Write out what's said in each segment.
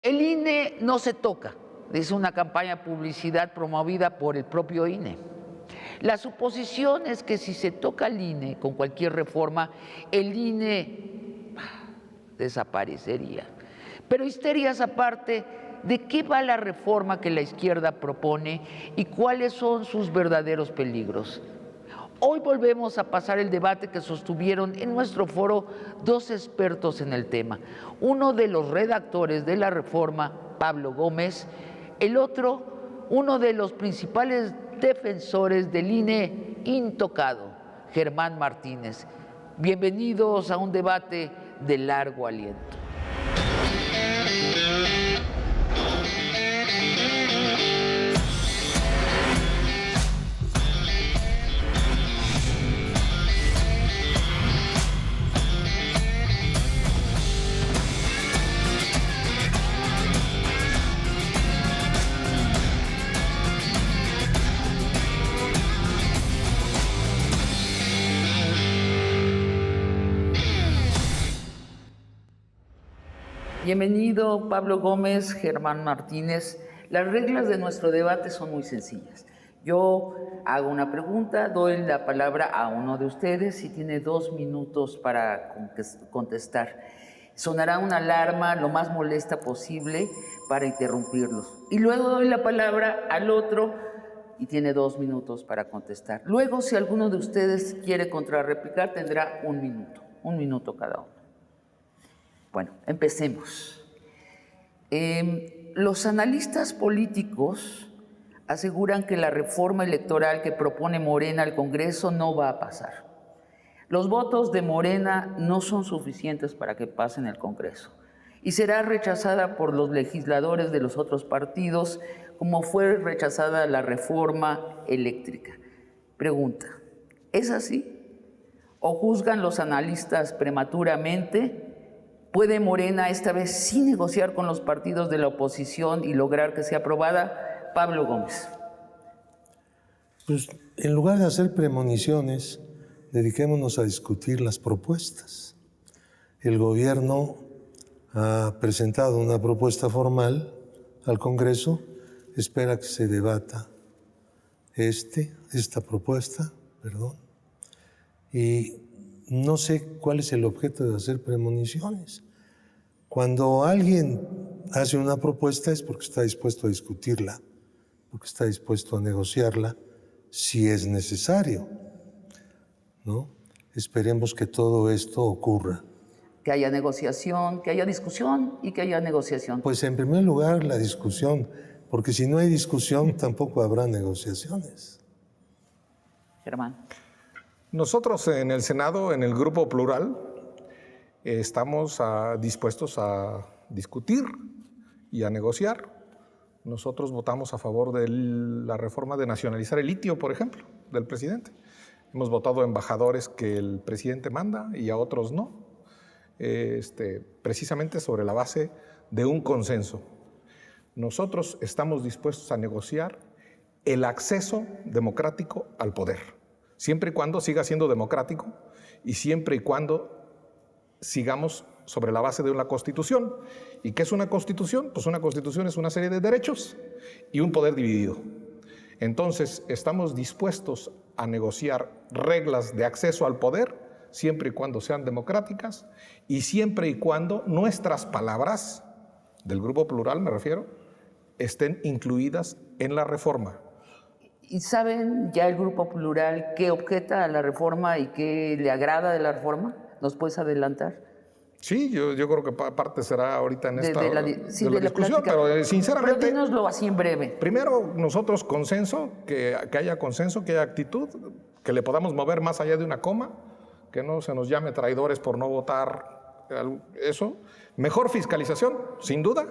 El INE no se toca, es una campaña de publicidad promovida por el propio INE. La suposición es que si se toca al INE con cualquier reforma, el INE desaparecería. Pero histerias aparte, ¿de qué va la reforma que la izquierda propone y cuáles son sus verdaderos peligros? Hoy volvemos a pasar el debate que sostuvieron en nuestro foro dos expertos en el tema. Uno de los redactores de la reforma, Pablo Gómez, el otro, uno de los principales defensores del INE intocado, Germán Martínez. Bienvenidos a un debate de largo aliento. Bienvenido, Pablo Gómez, Germán Martínez. Las reglas de nuestro debate son muy sencillas. Yo hago una pregunta, doy la palabra a uno de ustedes y tiene 2 minutos para contestar. Sonará una alarma lo más molesta posible para interrumpirlos. Y luego doy la palabra al otro y tiene 2 minutos para contestar. Luego, si alguno de ustedes quiere contrarreplicar, tendrá 1 minuto cada uno. Bueno, empecemos. Los analistas políticos aseguran que la reforma electoral que propone Morena al Congreso no va a pasar. Los votos de Morena no son suficientes para que pase en el Congreso y será rechazada por los legisladores de los otros partidos, como fue rechazada la reforma eléctrica. Pregunta, ¿es así? ¿O juzgan los analistas prematuramente? ¿Puede Morena esta vez sí negociar con los partidos de la oposición y lograr que sea aprobada? Pablo Gómez. Pues en lugar de hacer premoniciones, dediquémonos a discutir las propuestas. El gobierno ha presentado una propuesta formal al Congreso, espera que se debata esta propuesta, y no sé cuál es el objeto de hacer premoniciones. Cuando alguien hace una propuesta es porque está dispuesto a discutirla, porque está dispuesto a negociarla, si es necesario, ¿no? Esperemos que todo esto ocurra. Que haya negociación, que haya discusión y que haya negociación. Pues en primer lugar la discusión, porque si no hay discusión tampoco habrá negociaciones. Germán. Nosotros en el Senado, en el Grupo Plural, estamos dispuestos a discutir y a negociar. Nosotros votamos a favor de la reforma de nacionalizar el litio, por ejemplo, del presidente. Hemos votado a embajadores que el presidente manda y a otros no, precisamente sobre la base de un consenso. Nosotros estamos dispuestos a negociar el acceso democrático al poder, siempre y cuando siga siendo democrático y siempre y cuando sigamos sobre la base de una constitución. ¿Y qué es una constitución? Pues una constitución es una serie de derechos y un poder dividido. Entonces, estamos dispuestos a negociar reglas de acceso al poder siempre y cuando sean democráticas y siempre y cuando nuestras palabras, del Grupo Plural me refiero, estén incluidas en la reforma. ¿Y saben ya el Grupo Plural qué objeta a la reforma y qué le agrada de la reforma? ¿Nos puedes adelantar? Sí, yo creo que parte será ahorita en esta la discusión, pero sinceramente... Pero dínoslo así en breve. Primero, nosotros consenso, que haya consenso, que haya actitud, que le podamos mover más allá de una coma, que no se nos llame traidores por no votar eso. Mejor fiscalización, sin duda.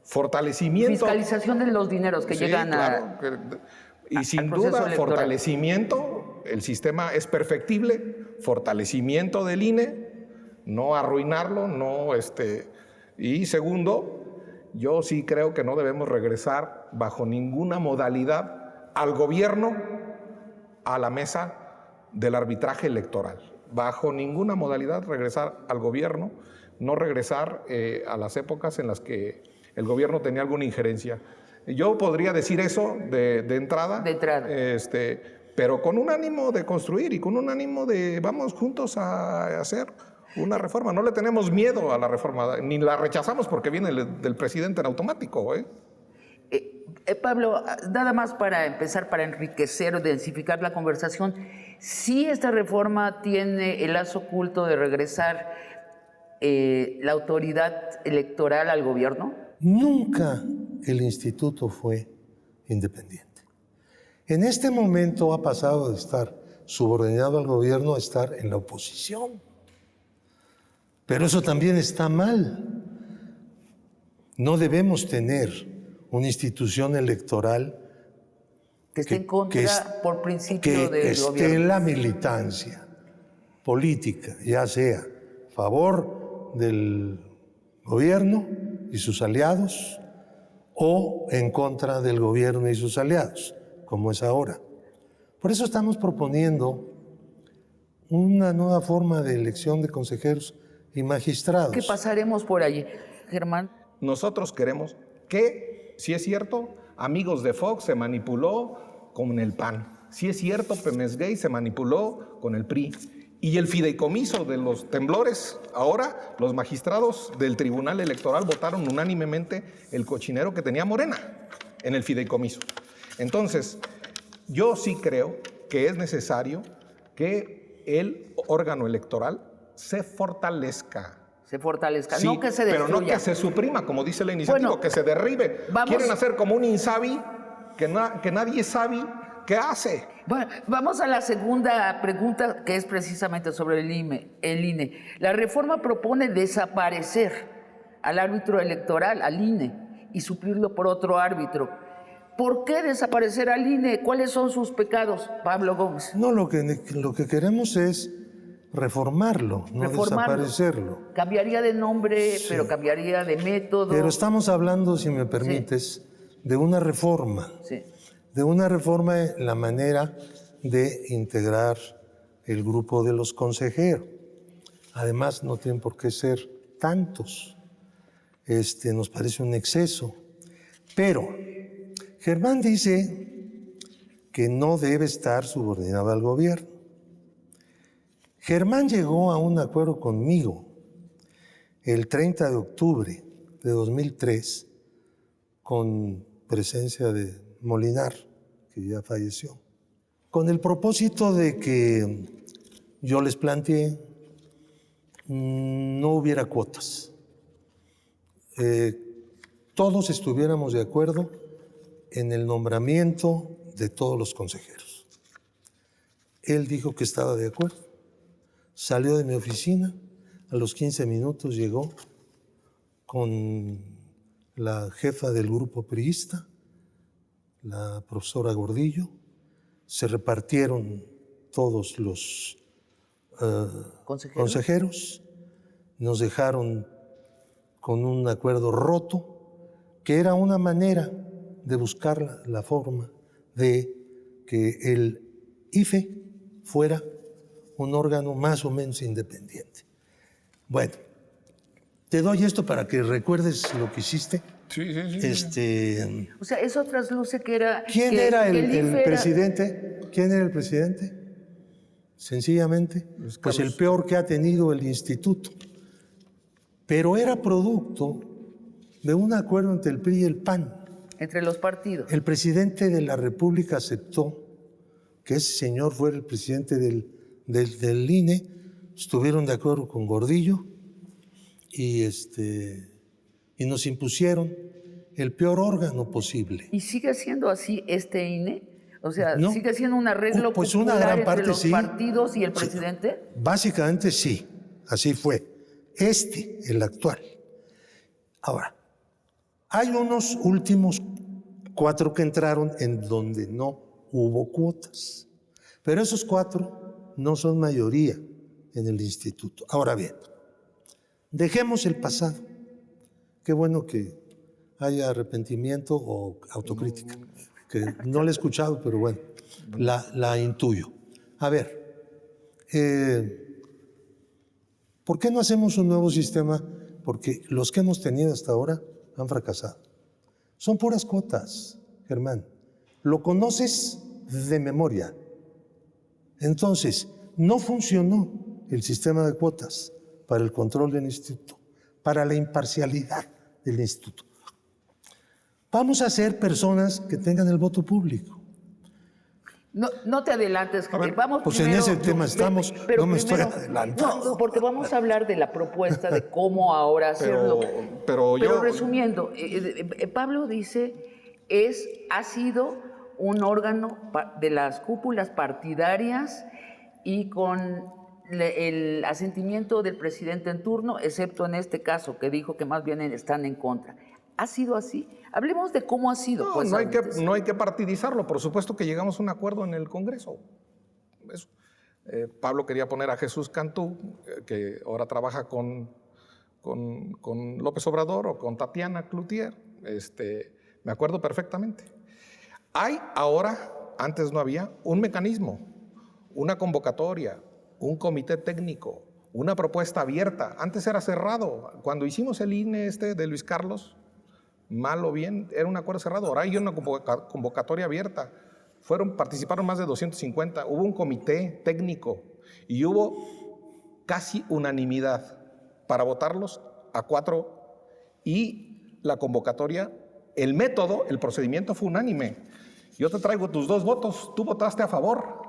Fortalecimiento... Fiscalización de los dineros que llegan claro, y sin duda, fortalecimiento, el sistema es perfectible, fortalecimiento del INE, no arruinarlo, y segundo, yo sí creo que no debemos regresar bajo ninguna modalidad al gobierno a la mesa del arbitraje electoral. Bajo ninguna modalidad regresar al gobierno, no regresar a las épocas en las que el gobierno tenía alguna injerencia. Yo podría decir eso de entrada. De entrada. Pero con un ánimo de construir y con un ánimo de vamos juntos a hacer una reforma. No le tenemos miedo a la reforma, ni la rechazamos porque viene del presidente en automático. Pablo, nada más para empezar, para enriquecer o densificar la conversación, ¿sí esta reforma tiene el lazo oculto de regresar la autoridad electoral al gobierno? Nunca el instituto fue independiente. En este momento ha pasado de estar subordinado al gobierno a estar en la oposición. Pero eso también está mal. No debemos tener una institución electoral que esté en contra por principio del esté gobierno. en la militancia política, ya sea a favor del gobierno y sus aliados o en contra del gobierno y sus aliados, como es ahora. Por eso estamos proponiendo una nueva forma de elección de consejeros y magistrados. ¿Qué pasaremos por allí, Germán? Nosotros queremos que, si es cierto, amigos de Fox se manipuló con el PAN. Si es cierto, Pemex Gay se manipuló con el PRI. Y el fideicomiso de los temblores, ahora los magistrados del Tribunal Electoral votaron unánimemente el cochinero que tenía Morena en el fideicomiso. Entonces, yo sí creo que es necesario que el órgano electoral se fortalezca. Se fortalezca, Sí, no que se destruya. pero no que se suprima, como dice la iniciativa, Bueno, que se derribe. vamos. Quieren hacer como un INSABI que nadie sabe qué hace. Bueno, vamos a la segunda pregunta, que es precisamente sobre el INE. La reforma propone desaparecer al árbitro electoral, al INE, y suplirlo por otro árbitro. ¿Por qué desaparecer al INE? ¿Cuáles son sus pecados, Pablo Gómez? No, lo que queremos es reformarlo, no desaparecerlo. Cambiaría de nombre, Sí. pero cambiaría de método. Pero estamos hablando, si me permites, de una reforma. Sí. De una reforma en la manera de integrar el grupo de los consejeros. Además, no tienen por qué ser tantos. Nos parece un exceso. Pero Germán dice que no debe estar subordinado al gobierno. Germán llegó a un acuerdo conmigo el 30 de octubre de 2003 con presencia de Molinar, que ya falleció, con el propósito de que yo les planteé no hubiera cuotas. Todos estuviéramos de acuerdo en el nombramiento de todos los consejeros. Él dijo que estaba de acuerdo. Salió de mi oficina, a los 15 minutos llegó con la jefa del grupo priista, la profesora Gordillo, se repartieron todos los consejeros, nos dejaron con un acuerdo roto, que era una manera de buscar la forma de que el IFE fuera un órgano más o menos independiente. Bueno, te doy esto para que recuerdes lo que hiciste. Sí. O sea, eso trasluce que era... ¿Quién era el IFE era- presidente? ¿Quién era el presidente? Sencillamente, pues el peor que ha tenido el instituto. Pero era producto de un acuerdo entre el PRI y el PAN. Entre los partidos. El presidente de la República aceptó que ese señor fuera el presidente del INE, estuvieron de acuerdo con Gordillo y nos impusieron el peor órgano posible. ¿Y sigue siendo así este INE? O sea, No. ¿sigue siendo un arreglo Pues popular una gran entre parte los sí. partidos y el Sí. presidente? Básicamente sí, así fue. El actual. Ahora, hay unos últimos 4 que entraron en donde no hubo cuotas, pero esos 4 no son mayoría en el instituto. Ahora bien, dejemos el pasado. Qué bueno que haya arrepentimiento o autocrítica, que no la he escuchado, pero bueno, la intuyo. A ver, ¿por qué no hacemos un nuevo sistema? Porque los que hemos tenido hasta ahora han fracasado. Son puras cuotas, Germán. Lo conoces de memoria. Entonces, no funcionó el sistema de cuotas para el control del instituto, para la imparcialidad del instituto. Vamos a ser personas que tengan el voto público. No te adelantes, Javier. Vamos pues primero, en ese tema estamos, pero no me primero, estoy adelantando. No, porque vamos a hablar de la propuesta de cómo ahora hacerlo. Pero resumiendo, Pablo dice, ha sido un órgano de las cúpulas partidarias y con el asentimiento del presidente en turno, excepto en este caso, que dijo que más bien están en contra. ¿Ha sido así? Hablemos de cómo ha sido. No hay que partidizarlo. Por supuesto que llegamos a un acuerdo en el Congreso. Eso. Pablo quería poner a Jesús Cantú, que ahora trabaja con López Obrador o con Tatiana Cloutier. Me acuerdo perfectamente. Hay ahora, antes no había, un mecanismo, una convocatoria, un comité técnico, una propuesta abierta. Antes era cerrado. Cuando hicimos el INE de Luis Carlos, mal o bien, era un acuerdo cerrado. Ahora hay una convocatoria abierta. Participaron más de 250. Hubo un comité técnico y hubo casi unanimidad para votarlos a 4. Y la convocatoria, el método, el procedimiento fue unánime. Yo te traigo tus 2 votos. Tú votaste a favor.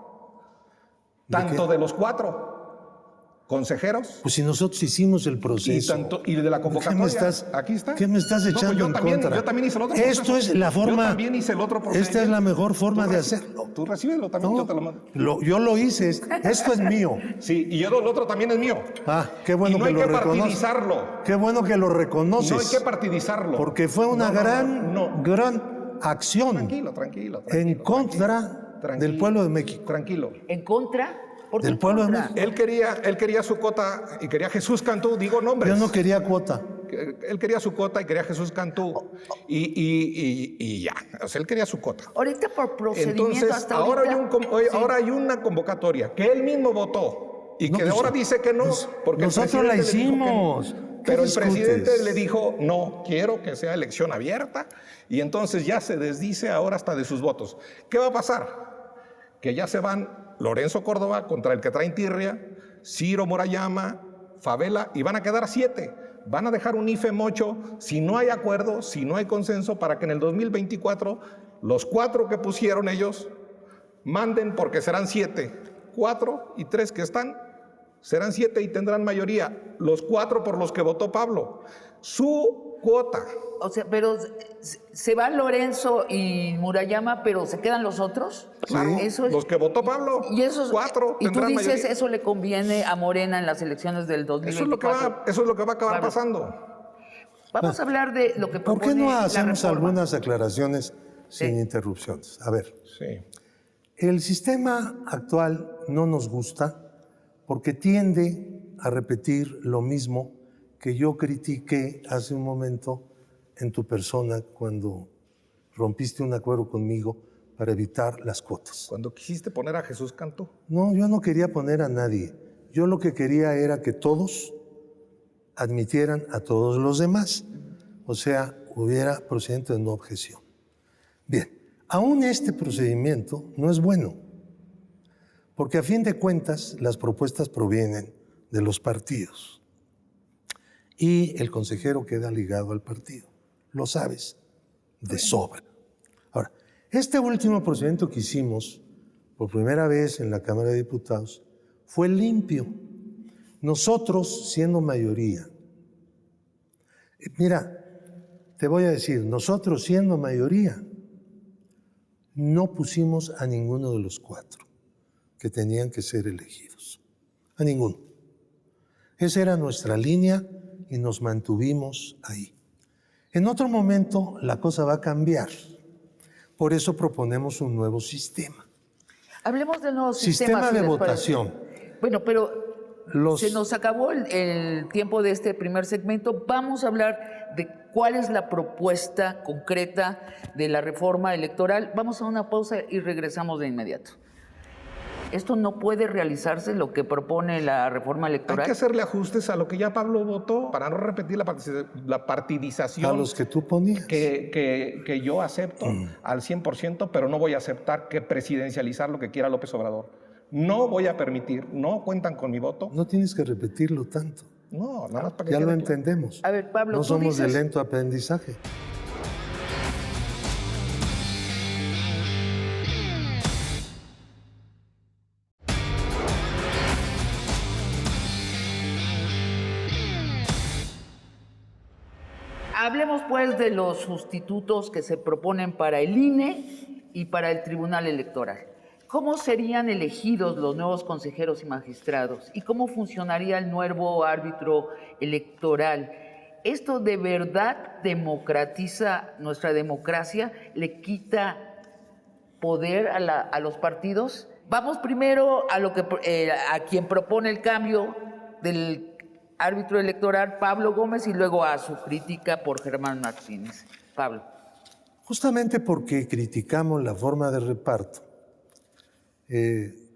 Tanto de los 4 consejeros. Pues si nosotros hicimos el proceso. Y de la convocatoria. Aquí está. ¿Qué me estás echando en contra? Yo también hice el otro proceso. Esto es la forma. Yo también hice el otro proceso. Esta es la mejor forma de hacerlo. Tú recíbelo también, No, yo te lo mando. yo lo hice. Esto es mío. Sí, y el otro también es mío. Qué bueno y no que hay lo que reconoces. partidizarlo. Qué bueno que lo reconoces. No hay que partidizarlo. Porque fue una gran acción Tranquilo. en contra del pueblo de México. Tranquilo. ¿En contra? ¿Por qué Del pueblo de contra? México. Él quería su cuota y quería Jesús Cantú, digo nombres. Yo no quería cuota. Él quería su cuota y quería Jesús Cantú. Y ya, o sea, él quería su cuota. Ahorita por procedimiento Entonces, hasta ahora ahorita. ahora hay una convocatoria que él mismo votó y que ahora dice que no. Porque nosotros la hicimos. Pero el presidente le dijo, no, quiero que sea elección abierta. Y entonces ya se desdice ahora hasta de sus votos. ¿Qué va a pasar? Que ya se van Lorenzo Córdoba contra el que trae tirria, Ciro Murayama, Favela, y van a quedar 7. Van a dejar un IFE mocho si no hay acuerdo, si no hay consenso, para que en el 2024 los 4 que pusieron ellos manden, porque serán 7. 4 y 3 que están, serán 7 y tendrán mayoría. Los 4 por los que votó Pablo. Su cuota. O sea, pero se va Lorenzo y Murayama, pero ¿se quedan los otros? Claro, eso es, los que votó Pablo, y esos 4 y tú tendrán dices, mayoría. eso le conviene a Morena en las elecciones del 2024. Eso es lo que va a acabar pasando. Vamos a hablar de lo que ¿Por propone qué no la hacemos reforma? algunas aclaraciones sin interrupciones? A ver, Sí. el sistema actual no nos gusta porque tiende a repetir lo mismo que yo critiqué hace un momento en tu persona cuando rompiste un acuerdo conmigo para evitar las cuotas. Cuando quisiste poner a Jesús Cantú. No, yo no quería poner a nadie. Yo lo que quería era que todos admitieran a todos los demás. O sea, hubiera procedimiento de no objeción. Bien, aún este procedimiento no es bueno, porque a fin de cuentas las propuestas provienen de los partidos y el consejero queda ligado al partido. Lo sabes de sobra. Ahora, este último procedimiento que hicimos por primera vez en la Cámara de Diputados fue limpio. Nosotros, siendo mayoría, mira, te voy a decir, nosotros siendo mayoría, no pusimos a ninguno de los 4 que tenían que ser elegidos. A ninguno. Esa era nuestra línea y nos mantuvimos ahí. En otro momento la cosa va a cambiar. Por eso proponemos un nuevo sistema. Hablemos del nuevo Sistema si de les votación. parece. Bueno, pero se nos acabó el tiempo de este primer segmento. Vamos a hablar de cuál es la propuesta concreta de la reforma electoral. Vamos a una pausa y regresamos de inmediato. ¿Esto no puede realizarse, lo que propone la reforma electoral? Hay que hacerle ajustes a lo que ya Pablo votó para no repetir la partidización. A los que tú ponías. Que yo acepto al 100%, pero no voy a aceptar que presidencializar lo que quiera López Obrador. No voy a permitir, no cuentan con mi voto. No tienes que repetirlo tanto. No, nada más para que Ya quede lo claro. entendemos. A ver, Pablo, no tú somos dices... de lento aprendizaje. Hablemos pues de los sustitutos que se proponen para el INE y para el Tribunal Electoral. ¿Cómo serían elegidos los nuevos consejeros y magistrados? ¿Y cómo funcionaría el nuevo árbitro electoral? ¿Esto de verdad democratiza nuestra democracia? ¿Le quita poder a los partidos? Vamos primero a quien propone el cambio del árbitro electoral, Pablo Gómez, y luego a su crítica por Germán Martínez. Pablo. Justamente porque criticamos la forma de reparto,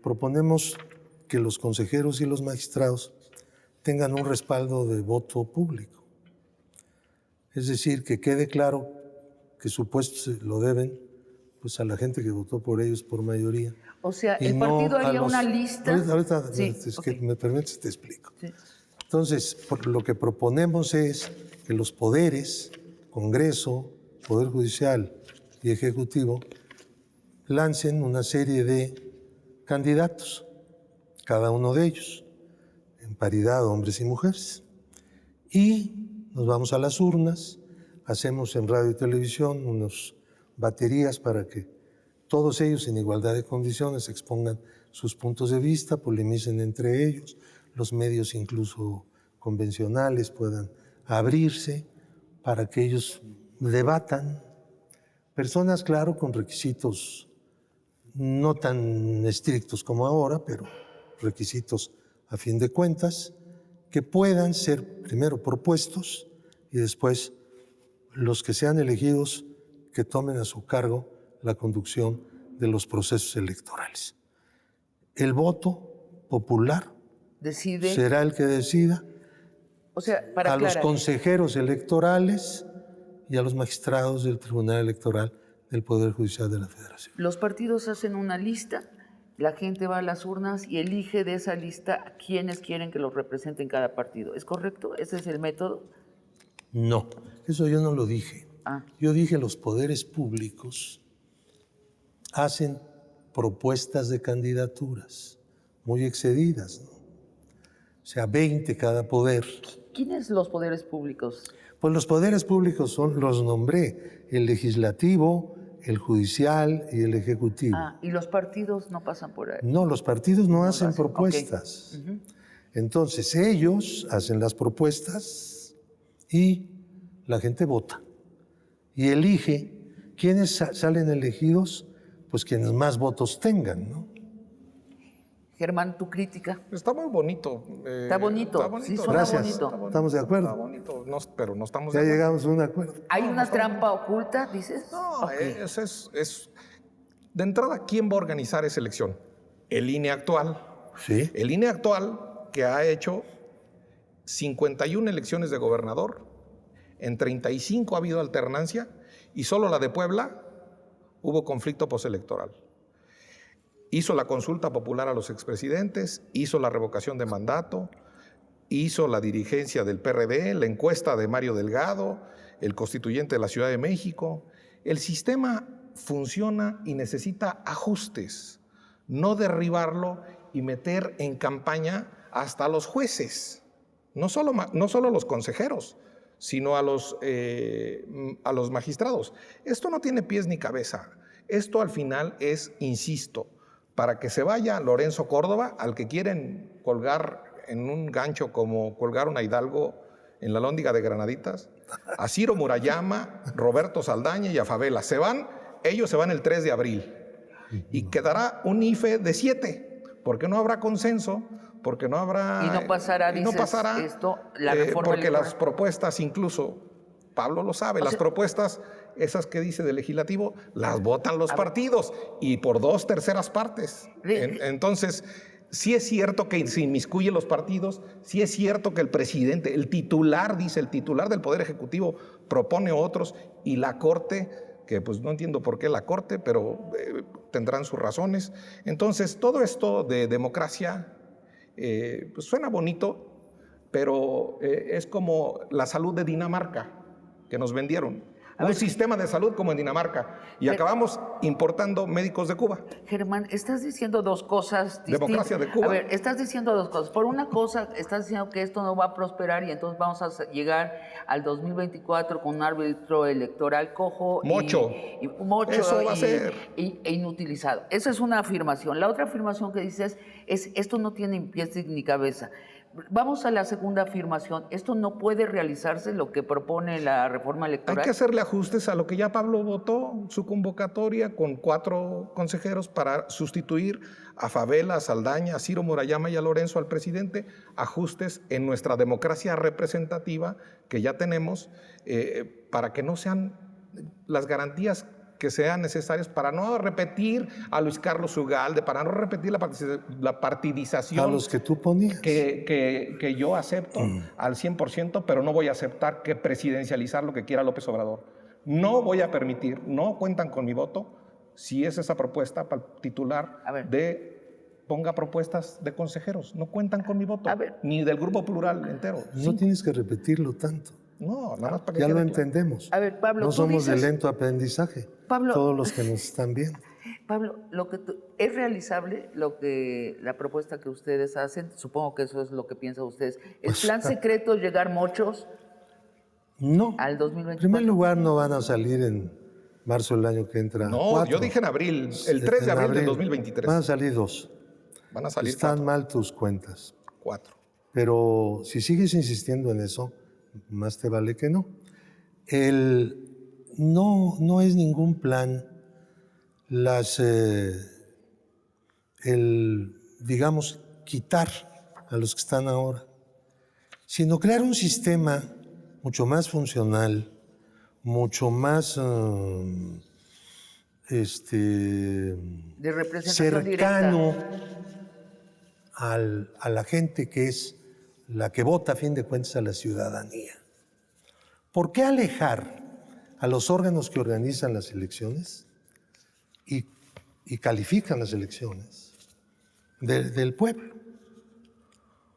proponemos que los consejeros y los magistrados tengan un respaldo de voto público. Es decir, que quede claro que su puesto se lo deben pues, a la gente que votó por ellos por mayoría. O sea, Y el partido haría una lista. Ahorita Sí, que me permites, te explico. Sí. Entonces, lo que proponemos es que los poderes, Congreso, Poder Judicial y Ejecutivo, lancen una serie de candidatos, cada uno de ellos, en paridad hombres y mujeres. Y nos vamos a las urnas, hacemos en radio y televisión unas baterías para que todos ellos en igualdad de condiciones expongan sus puntos de vista, polemicen entre ellos, los medios incluso convencionales puedan abrirse para que ellos debatan. Personas, claro, con requisitos no tan estrictos como ahora, pero requisitos a fin de cuentas, que puedan ser primero propuestos y después los que sean elegidos que tomen a su cargo la conducción de los procesos electorales. El voto popular Decide. será el que decida O sea, para a los aclarar, consejeros electorales y a los magistrados del Tribunal Electoral del Poder Judicial de la Federación. los partidos hacen una lista, la gente va a las urnas y elige de esa lista a quienes quieren que los representen cada partido. ¿Es correcto? ¿Ese es el método? No, eso yo no lo dije. Ah. Yo dije los poderes públicos hacen propuestas de candidaturas muy excedidas, ¿no? O sea, 20 cada poder. ¿Quiénes los poderes públicos? Pues los poderes públicos los nombré, el legislativo, el judicial y el ejecutivo. Ah, y los partidos no pasan por ahí. No, los partidos no hacen hacen, propuestas. ok. Entonces ellos hacen las propuestas y la gente vota. Y elige quiénes salen elegidos, pues quienes más votos tengan, ¿no? Germán, tu crítica. Está muy bonito. Está bonito, sí, suena Gracias. bonito. Estamos de acuerdo. Está bonito, pero no estamos Ya de acuerdo. llegamos a un acuerdo. ¿Hay una trampa oculta, dices? No, Ok. es de entrada, ¿quién va a organizar esa elección? El INE actual. Sí. El INE actual que ha hecho 51 elecciones de gobernador, en 35 ha habido alternancia y solo la de Puebla hubo conflicto postelectoral. Hizo la consulta popular a los expresidentes, hizo la revocación de mandato, hizo la dirigencia del PRD, la encuesta de Mario Delgado, el constituyente de la Ciudad de México. El sistema funciona y necesita ajustes, no derribarlo y meter en campaña hasta los jueces, no solo los consejeros, sino a los magistrados. Esto no tiene pies ni cabeza. Esto al final es, insisto, para que se vaya Lorenzo Córdoba, al que quieren colgar en un gancho como colgaron a Hidalgo en la Lóndiga de Granaditas, a Ciro Murayama, Roberto Saldaña y a Favela. Ellos se van el 3 de abril y quedará un IFE de 7, porque no habrá consenso, porque no habrá... Y no pasará, dices, esto, la reforma porque electoral. las propuestas incluso Pablo lo sabe, las propuestas, esas que dice del legislativo, las votan los partidos y por 2/3 partes. Entonces, sí es cierto que se inmiscuyen los partidos, sí es cierto que el presidente, el titular del Poder Ejecutivo propone otros y la Corte, que pues no entiendo por qué la Corte, pero tendrán sus razones. Entonces, todo esto de democracia pues suena bonito, pero es como la salud de Dinamarca que nos vendieron. Un sistema de salud como en Dinamarca. Y acabamos importando médicos de Cuba. Germán, estás diciendo dos cosas distintas. Democracia de Cuba. A ver, estás diciendo dos cosas. Por una cosa, estás diciendo que esto no va a prosperar y entonces vamos a llegar al 2024 con un árbitro electoral cojo. Mocho. Mocho. Eso va a ser. E inutilizado. Esa es una afirmación. La otra afirmación que dices es esto no tiene pies ni cabeza. Vamos a la segunda afirmación. ¿Esto no puede realizarse, lo que propone la reforma electoral? Hay que hacerle ajustes a lo que ya Pablo votó, su convocatoria con 4 consejeros para sustituir a Favela, a Saldaña, a Ciro Murayama y a Lorenzo, al presidente. Ajustes en nuestra democracia representativa que ya tenemos para que no sean las garantías que sean necesarias, para no repetir a Luis Carlos Ugalde, para no repetir la partidización. A los que tú ponías. Que yo acepto al 100%, pero no voy a aceptar que presidencializar lo que quiera López Obrador. No voy a permitir, no cuentan con mi voto, si es esa propuesta para el titular ponga propuestas de consejeros. No cuentan con mi voto, ni del Grupo Plural entero. No tienes que repetirlo tanto. No, nada más para que ya quede lo claro. entendemos. A ver, Pablo, no tú somos dices, de lento aprendizaje, Pablo, todos los que nos están viendo. Pablo, ¿es realizable la propuesta que ustedes hacen? Supongo que eso es lo que piensan ustedes. ¿El plan secreto llegar mochos no, al 2024? En primer lugar, no van a salir en marzo del año que entra. No, 4. Yo dije en abril, el 3 de abril del 2023. Van a salir 2. Van a salir Están 4. mal tus cuentas. 4. Pero si sigues insistiendo en eso, más te vale que no. No es ningún plan digamos, quitar a los que están ahora, sino crear un sistema mucho más funcional, mucho más de representación cercano directa a la gente que es la que vota a fin de cuentas a la ciudadanía. ¿Por qué alejar a los órganos que organizan las elecciones y califican las elecciones del pueblo?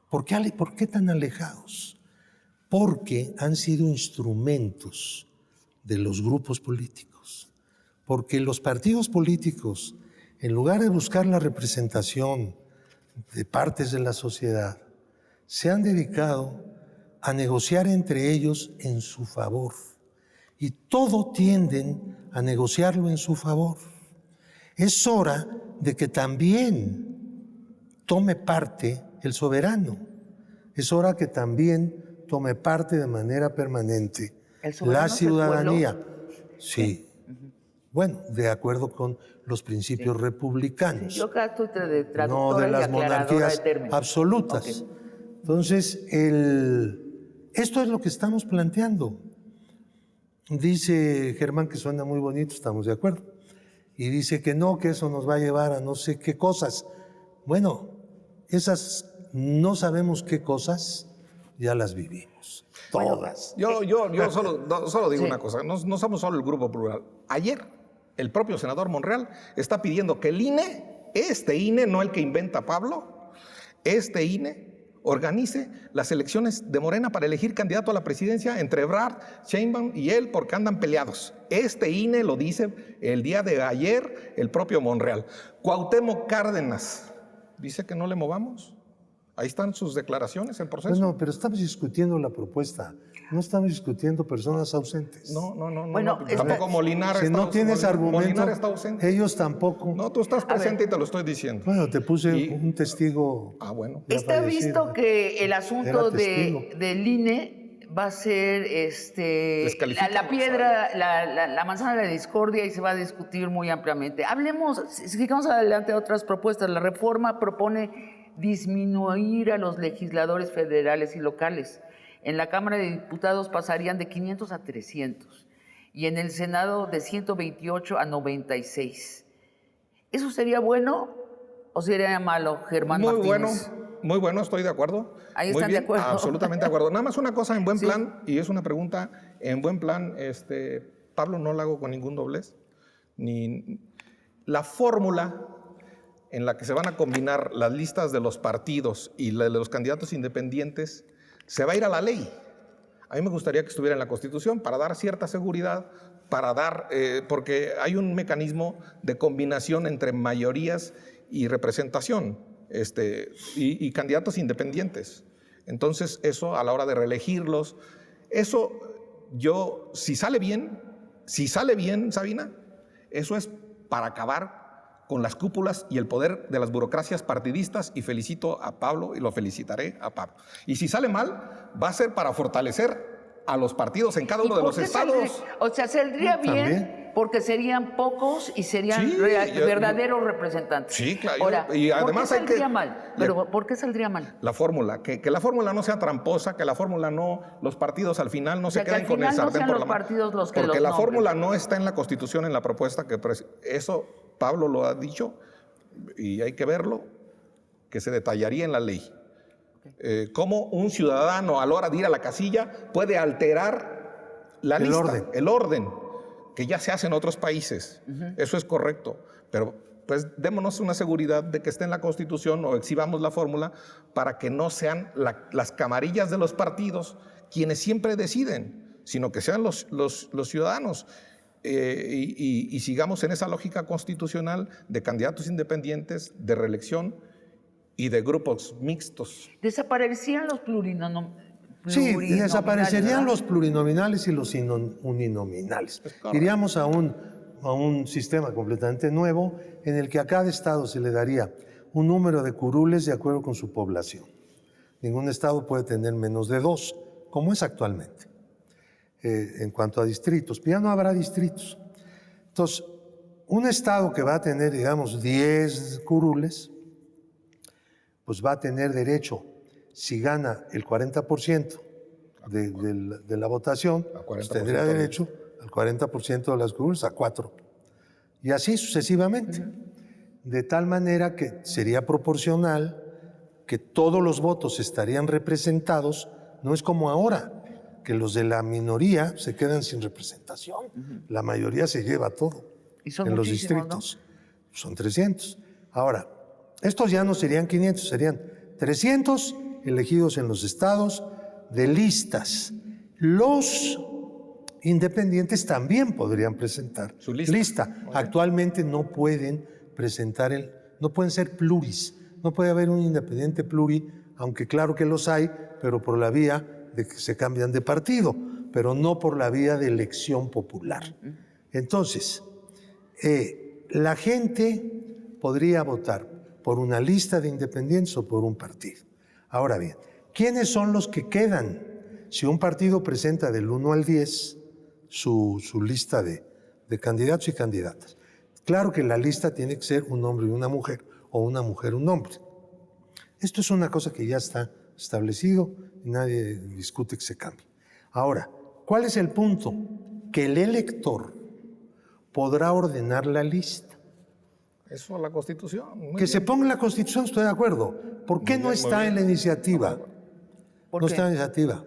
¿Por qué tan alejados? Porque han sido instrumentos de los grupos políticos. Porque los partidos políticos, en lugar de buscar la representación de partes de la sociedad, se han dedicado a negociar entre ellos en su favor. Y todo tienden a negociarlo en su favor. Es hora de que también tome parte el soberano. Es hora que también tome parte de manera permanente la ciudadanía. Sí. Bueno, de acuerdo con los principios republicanos. Sí, yo acá estoy de traductora no de las monarquías absolutas. Entonces, esto es lo que estamos planteando. Dice Germán que suena muy bonito, estamos de acuerdo. Y dice que no, que eso nos va a llevar a no sé qué cosas. Bueno, esas no sabemos qué cosas, ya las vivimos. Todas. Yo solo digo una cosa, no somos solo el Grupo Plural. Ayer, el propio senador Monreal está pidiendo que el INE, este INE, no el que inventa Pablo, este INE organice las elecciones de Morena para elegir candidato a la presidencia entre Ebrard, Sheinbaum y él, porque andan peleados. Este INE lo dice el día de ayer el propio Monreal. Cuauhtémoc Cárdenas dice que no le movamos. Ahí están sus declaraciones en proceso. No, pero estamos discutiendo la propuesta. No estamos discutiendo personas ausentes. No. Bueno, tampoco Molinar si no tienes argumento, Molinar está ausente. Ellos tampoco. No, tú estás presente y te lo estoy diciendo. Bueno, te puse un testigo. Bueno. Está visto que el asunto del INE va a ser la piedra, la manzana de la discordia y se va a discutir muy ampliamente. Sigamos adelante a otras propuestas. La reforma propone disminuir a los legisladores federales y locales. En la Cámara de Diputados pasarían de 500 a 300 y en el Senado de 128 a 96. ¿Eso sería bueno o sería malo, Germán Martínez? Muy bueno, estoy de acuerdo. Ahí Muy están de bien, acuerdo. absolutamente de acuerdo. Nada más una cosa en buen plan, y es una pregunta en buen plan, Pablo, no la hago con ningún doblez, ni la fórmula en la que se van a combinar las listas de los partidos y la de los candidatos independientes se va a ir a la ley. A mí me gustaría que estuviera en la Constitución para dar cierta seguridad, porque hay un mecanismo de combinación entre mayorías y representación, y candidatos independientes. Entonces, eso a la hora de reelegirlos, si sale bien, Sabina, eso es para acabar con las cúpulas y el poder de las burocracias partidistas, y felicito a Pablo y lo felicitaré a Pablo. Y si sale mal, va a ser para fortalecer a los partidos en cada uno de los estados. Saldría bien ¿También? porque serían pocos y serían verdaderos representantes. Sí, claro. Ahora, y además ¿por qué saldría mal? Pero ¿por qué saldría mal? La fórmula, que la fórmula no sea tramposa, que la fórmula no, los partidos al final no se queden con el sartén por la mano. Porque la fórmula no está en la Constitución, en la propuesta eso Pablo lo ha dicho y hay que verlo, que se detallaría en la ley. Cómo un ciudadano a la hora de ir a la casilla puede alterar la lista, el orden, que ya se hace en otros países. Eso es correcto, pero pues démonos una seguridad de que esté en la Constitución o exhibamos la fórmula para que no sean las camarillas de los partidos quienes siempre deciden, sino que sean los ciudadanos. Y sigamos en esa lógica constitucional de candidatos independientes, de reelección y de grupos mixtos. Desaparecerían los plurinominales. Sí, desaparecerían los plurinominales y los uninominales. Iríamos a un sistema completamente nuevo en el que a cada estado se le daría un número de curules de acuerdo con su población. Ningún estado puede tener menos de 2, como es actualmente. En cuanto a distritos, ya no habrá distritos. Entonces, un estado que va a tener, digamos, 10 curules, pues va a tener derecho, si gana el 40% de la votación, pues tendrá derecho al 40% de las curules, a 4. Y así sucesivamente. De tal manera que sería proporcional, que todos los votos estarían representados, no es como ahora, que los de la minoría se quedan sin representación. La mayoría se lleva todo. Y son en los distritos, ¿no? Son 300. Ahora, estos ya no serían 500, serían 300 elegidos en los estados de listas. Los independientes también podrían presentar su lista. Actualmente no pueden presentar no pueden ser pluris. No puede haber un independiente pluri, aunque claro que los hay, pero por la vía de que se cambian de partido, pero no por la vía de elección popular. Entonces, la gente podría votar por una lista de independientes o por un partido. Ahora bien, ¿quiénes son los que quedan? Si un partido presenta del 1 al 10 su lista de candidatos y candidatas, claro que la lista tiene que ser un hombre y una mujer, o una mujer y un hombre. Esto es una cosa que ya está establecido y nadie discute que se cambie. Ahora, ¿cuál es el punto? Que el elector podrá ordenar la lista. Eso es la Constitución. Que se ponga en la Constitución, estoy de acuerdo. ¿Por qué no está en la iniciativa? No está en la iniciativa.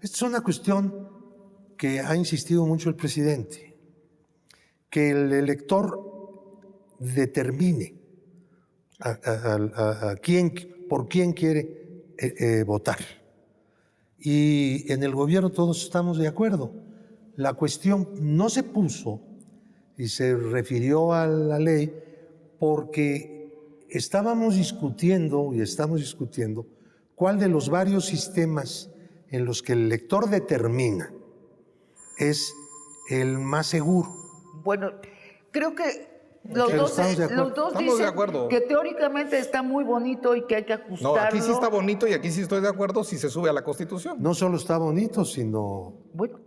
Esta es una cuestión que ha insistido mucho el presidente. Que el elector determine por quién quiere votar. Y en el gobierno todos estamos de acuerdo. La cuestión no se puso y se refirió a la ley porque estábamos discutiendo y estamos discutiendo cuál de los varios sistemas en los que el elector determina es el más seguro. Bueno, creo que los dos dicen que teóricamente está muy bonito y que hay que ajustarlo. No, aquí sí está bonito y aquí sí estoy de acuerdo si se sube a la Constitución. No solo está bonito, sino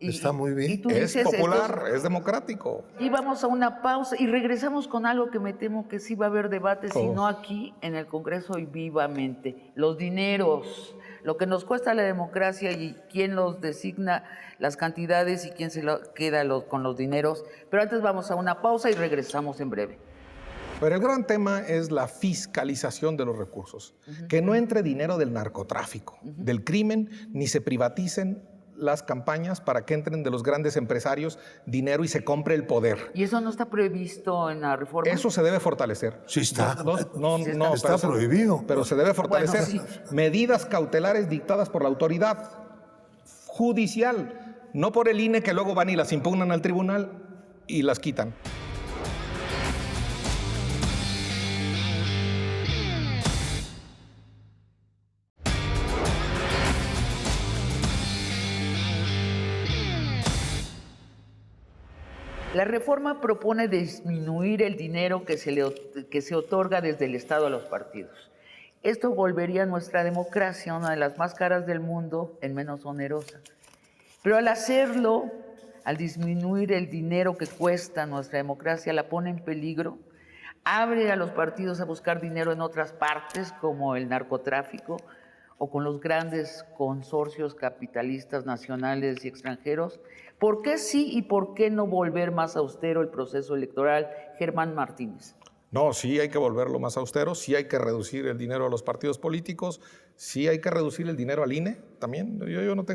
está muy bien. Es popular, es democrático. Y vamos a una pausa y regresamos con algo que me temo que sí va a haber debate, si no aquí en el Congreso y vivamente. Los dineros. lo que nos cuesta la democracia y quién los designa, las cantidades y quién se queda con los dineros. Pero antes vamos a una pausa y regresamos en breve. Pero el gran tema es la fiscalización de los recursos, que no entre dinero del narcotráfico, del crimen, ni se privaticen las campañas para que entren de los grandes empresarios dinero y se compre el poder. ¿Y eso no está previsto en la reforma? Eso se debe fortalecer. Sí está. Está prohibido. Pero se debe fortalecer. Bueno, sí. Medidas cautelares dictadas por la autoridad judicial, no por el INE, que luego van y las impugnan al tribunal y las quitan. La reforma propone disminuir el dinero que se otorga desde el Estado a los partidos. Esto volvería a nuestra democracia, una de las más caras del mundo, en menos onerosa. Pero al hacerlo, al disminuir el dinero que cuesta nuestra democracia, la pone en peligro, abre a los partidos a buscar dinero en otras partes, como el narcotráfico, o con los grandes consorcios capitalistas nacionales y extranjeros. ¿Por qué sí y por qué no volver más austero el proceso electoral? Germán Martínez. No, sí hay que volverlo más austero, sí hay que reducir el dinero a los partidos políticos, sí hay que reducir el dinero al INE también. Yo no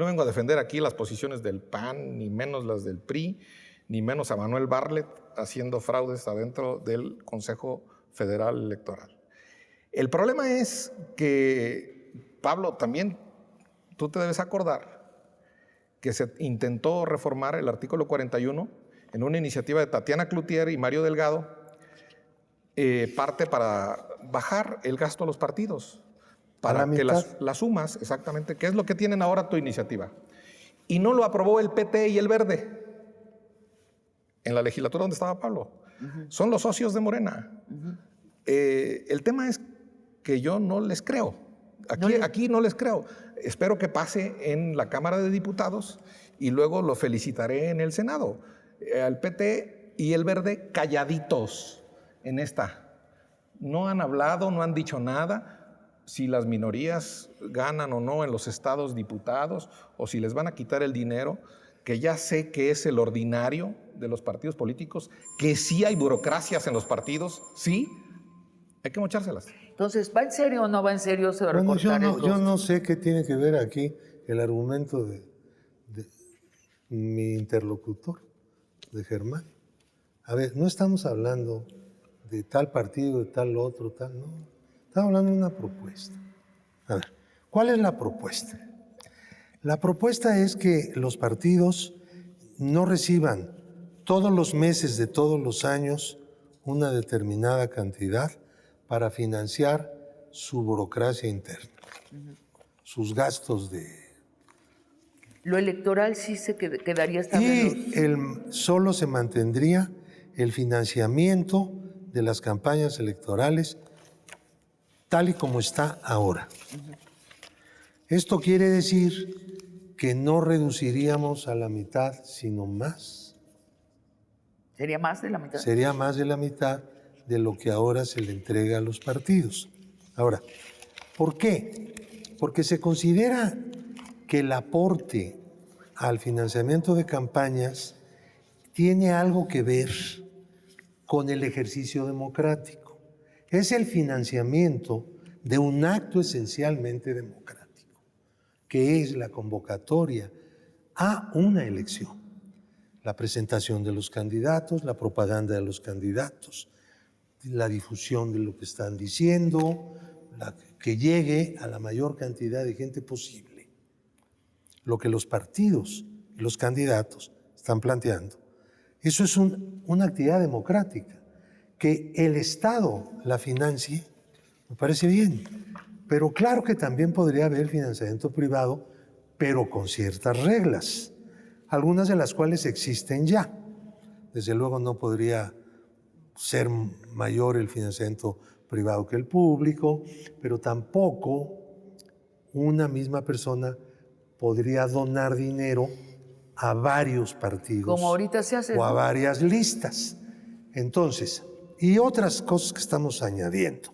vengo a defender aquí las posiciones del PAN, ni menos las del PRI, ni menos a Manuel Bartlett haciendo fraudes adentro del Consejo Federal Electoral. El problema es que, Pablo, también tú te debes acordar que se intentó reformar el artículo 41 en una iniciativa de Tatiana Cloutier y Mario Delgado, parte para bajar el gasto a los partidos, para que las sumas, exactamente, que es lo que tienen ahora tu iniciativa. Y no lo aprobó el PT y el Verde en la legislatura donde estaba Pablo. Son los socios de Morena. El tema es que yo no les creo. Aquí no les creo. Espero que pase en la Cámara de Diputados y luego lo felicitaré en el Senado. Al PT y el Verde calladitos en esta. No han hablado, no han dicho nada si las minorías ganan o no en los estados diputados o si les van a quitar el dinero, que ya sé que es el ordinario de los partidos políticos, que sí hay burocracias en los partidos, sí, hay que mochárselas. Entonces, ¿va en serio o no va en serio eso de Bueno, recortar el costo? yo no sé qué tiene que ver aquí el argumento de mi interlocutor, de Germán. A ver, no estamos hablando de tal partido, de tal otro, tal, no. Estamos hablando de una propuesta. A ver, ¿cuál es la propuesta? La propuesta es que los partidos no reciban todos los meses de todos los años una determinada cantidad para financiar su burocracia interna, sus gastos de... Lo electoral sí se quedaría establecido. Y solo se mantendría el financiamiento de las campañas electorales tal y como está ahora. Esto quiere decir que no reduciríamos a la mitad, sino más. ¿Sería más de la mitad? Sería más de la mitad de lo que ahora se le entrega a los partidos. Ahora, ¿por qué? Porque se considera que el aporte al financiamiento de campañas tiene algo que ver con el ejercicio democrático. Es el financiamiento de un acto esencialmente democrático, que es la convocatoria a una elección, la presentación de los candidatos, la propaganda de los candidatos, la difusión de lo que están diciendo, que llegue a la mayor cantidad de gente posible. Lo que los partidos y los candidatos están planteando. Eso es una actividad democrática. Que el Estado la financie, me parece bien, pero claro que también podría haber financiamiento privado, pero con ciertas reglas, algunas de las cuales existen ya. Desde luego no podría ser mayor el financiamiento privado que el público, pero tampoco una misma persona podría donar dinero a varios partidos. Como ahorita se hace, o a ¿no? varias listas. Entonces, y otras cosas que estamos añadiendo.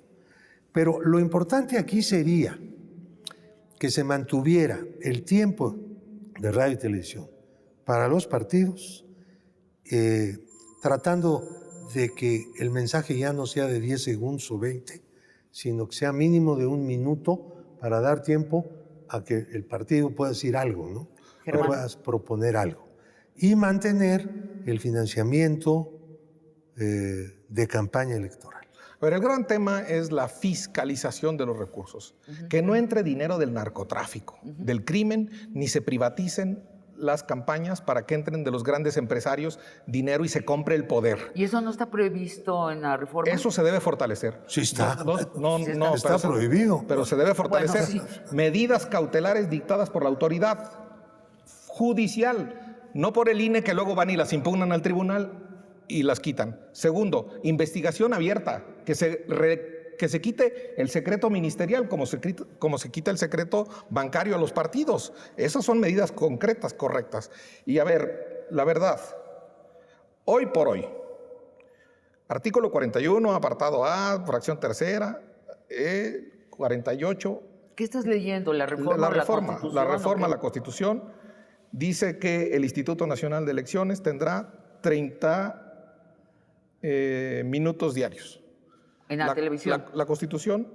Pero lo importante aquí sería que se mantuviera el tiempo de radio y televisión para los partidos, tratando de que el mensaje ya no sea de 10 segundos o 20, sino que sea mínimo de 1 minuto para dar tiempo a que el partido pueda decir algo, ¿no? Germán. Puedas proponer algo. Y mantener el financiamiento de campaña electoral. Pero el gran tema es la fiscalización de los recursos. Que no entre dinero del narcotráfico, del crimen, ni se privaticen las campañas para que entren de los grandes empresarios dinero y se compre el poder. ¿Y eso no está previsto en la reforma? Eso se debe fortalecer. Sí está. Está prohibido. Pero se debe fortalecer. Bueno, Medidas cautelares dictadas por la autoridad judicial, no por el INE, que luego van y las impugnan al tribunal y las quitan. Segundo, investigación abierta, que se quite el secreto ministerial como se quita el secreto bancario a los partidos. Esas son medidas concretas, correctas. Y a ver, la verdad, hoy por hoy, artículo 41, apartado A, fracción tercera, 48. ¿Qué estás leyendo? ¿La reforma? La o reforma, la reforma a ¿o qué? la Constitución dice que el Instituto Nacional de Elecciones tendrá 30 minutos diarios. En la televisión. La Constitución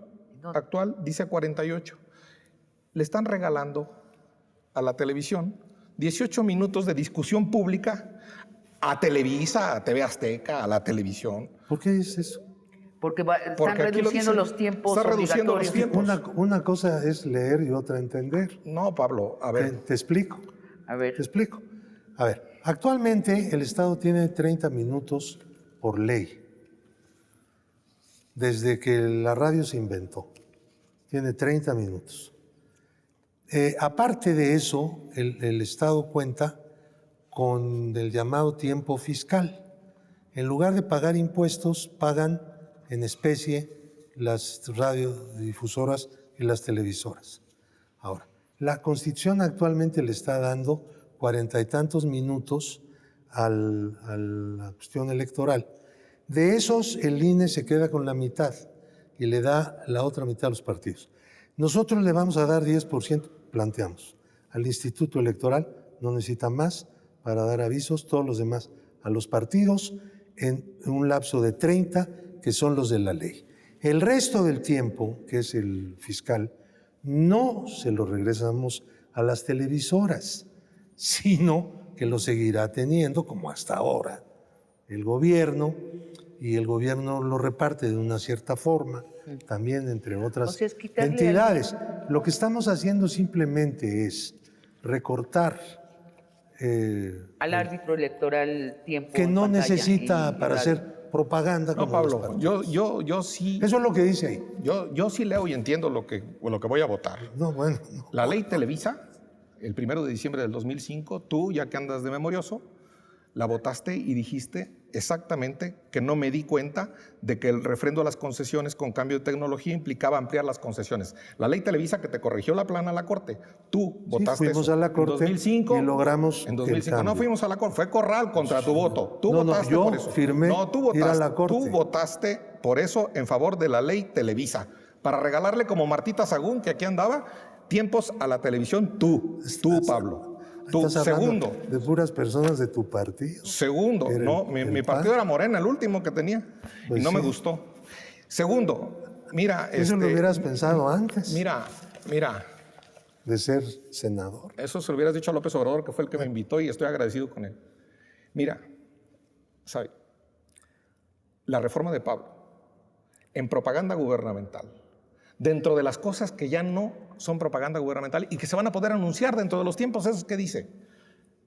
¿Dónde? actual dice 48. Le están regalando a la televisión 18 minutos de discusión pública a Televisa, a TV Azteca, a la televisión. ¿Por qué es eso? Porque están Porque aquí lo reduciendo dice. los tiempos Está reduciendo los obligatorios. tiempos. Una cosa es leer y otra entender. No, Pablo, a ver. Te explico. A ver, Te explico. A ver, actualmente el Estado tiene 30 minutos por ley. Desde que la radio se inventó, tiene 30 minutos. Aparte de eso, el Estado cuenta con el llamado tiempo fiscal. En lugar de pagar impuestos, pagan en especie las radiodifusoras y las televisoras. Ahora, la Constitución actualmente le está dando 40 y tantos minutos a la cuestión electoral. De esos, el INE se queda con la mitad y le da la otra mitad a los partidos. Nosotros le vamos a dar 10%, planteamos. Al Instituto Electoral no necesita más para dar avisos, todos los demás a los partidos en un lapso de 30, que son los de la ley. El resto del tiempo, que es el fiscal, no se lo regresamos a las televisoras, sino que lo seguirá teniendo como hasta ahora el gobierno, y el gobierno lo reparte de una cierta forma, también entre otras O sea, es quitarle entidades. Lo que estamos haciendo simplemente es recortar al árbitro electoral tiempo. que en no pantalla necesita y para radio. hacer propaganda No, como los Pablo, partidos. yo sí. Eso es lo que dice ahí. Yo sí leo y entiendo lo que voy a votar. No, bueno, no. La ley Televisa, el 1 de diciembre del 2005, tú, ya que andas de memorioso, la votaste y dijiste exactamente que no me di cuenta de que el refrendo a las concesiones con cambio de tecnología implicaba ampliar las concesiones. La ley Televisa que te corrigió la plana a la Corte. Tú votaste fuimos eso a la Corte en 2005, y logramos en 2005. el No cambio. fuimos a la Corte, fue Corral contra tu voto. Tú No, no, votaste yo por eso. firmé No, tú ir a votaste, la Corte. tú votaste por eso en favor de la ley Televisa, para regalarle como Martita Sagún, que aquí andaba, tiempos a la televisión. Tú, Pablo. Tú, Estás hablando segundo. de puras personas de tu partido. Segundo, Era no, el mi PAN. partido era Morena, el último que tenía, Pues y no me sí. gustó. Segundo, mira, Eso lo hubieras pensado antes mira, de ser senador. eso se lo hubieras dicho a López Obrador, que fue el que me invitó y estoy agradecido con él. Mira, ¿sabe? La reforma de Pablo en propaganda gubernamental, dentro de las cosas que ya no son propaganda gubernamental y que se van a poder anunciar dentro de los tiempos, esos que dice,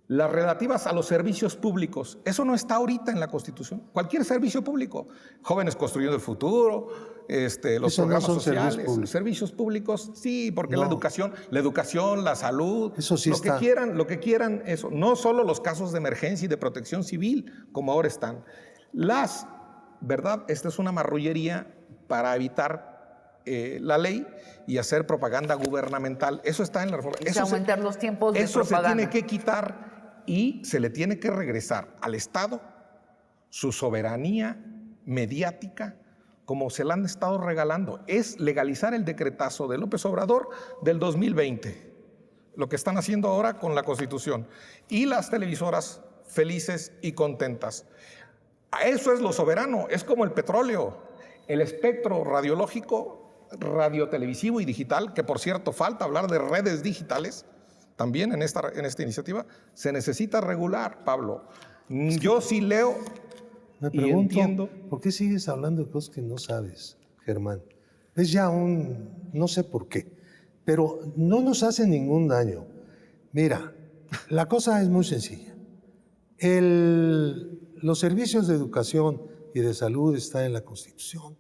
las relativas a los servicios públicos, eso no está ahorita en la Constitución. Cualquier servicio público, Jóvenes Construyendo el Futuro, los Eso no programas son sociales, servicios públicos. sí, porque No. la educación, la salud, Eso sí lo está. que quieran, eso. No solo los casos de emergencia y de protección civil, como ahora están. ¿Verdad? Esta es una marrullería para evitar la ley y hacer propaganda gubernamental. Eso está en la reforma. Es aumentar los tiempos de Eso se propaganda. tiene que quitar y se le tiene que regresar al Estado su soberanía mediática como se la han estado regalando. Es legalizar el decretazo de López Obrador del 2020, lo que están haciendo ahora con la Constitución. Y las televisoras felices y contentas. Eso es lo soberano, es como el petróleo, el espectro radiológico, radiotelevisivo y digital, que por cierto falta hablar de redes digitales, también en esta iniciativa, se necesita regular, Pablo. Yo sí leo Me y pregunto, entiendo. ¿por qué sigues hablando de cosas que no sabes, Germán? Es ya no sé por qué, pero no nos hace ningún daño. Mira, la cosa es muy sencilla. Los servicios de educación y de salud están en la Constitución,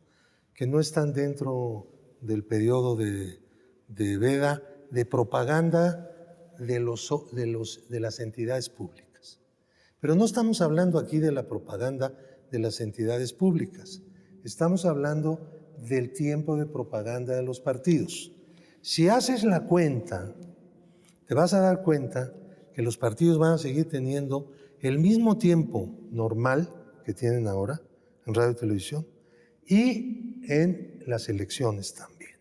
que no están dentro del periodo de veda de propaganda de las entidades públicas. Pero no estamos hablando aquí de la propaganda de las entidades públicas. Estamos hablando del tiempo de propaganda de los partidos. Si haces la cuenta, te vas a dar cuenta que los partidos van a seguir teniendo el mismo tiempo normal que tienen ahora en radio y televisión y en las elecciones también.